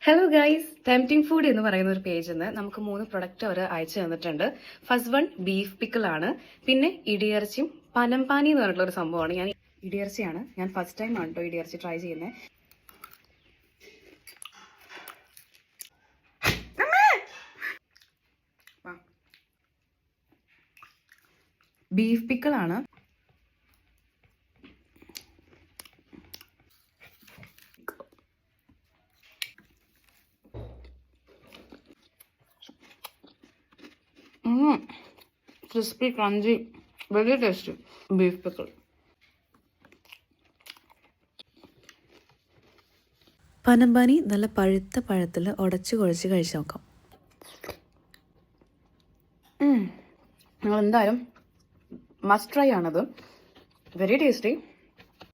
Hello guys, tempting food എന്ന് പറയുന്ന ഒരു പേജിൽ നിന്ന് നമുക്ക് 3 പ്രൊഡക്റ്റ് അവർ അയച്ചു തന്നിട്ടുണ്ട്. ഫസ്റ്റ് വൺ ബീഫ് പിക്കിൾ ആണ്, പിന്നെ ഇടിയിറച്ചിയും പനംപാനി എന്ന് പറഞ്ഞിട്ടുള്ള ഒരു സംഭവമാണ്. ഞാൻ ഇടിയിറച്ചിയാണ്, ഞാൻ ഫസ്റ്റ് ടൈം ആണ് കേട്ടോ ഇടിയിറച്ചി ട്രൈ ചെയ്യുന്നത്. ബീഫ് പിക്കിൾ ആണ്. Crispy crunchy, very tasty beef pickle. പനമ്പാനി നല്ല പഴുത്ത പഴത്തിൽ ഉടച്ച് കുഴച്ച് കഴിച്ച് നോക്കാം. നിങ്ങൾ എന്തായാലും മസ്റ്റ് ട്രൈ ആണത്, വെരി ടേസ്റ്റി.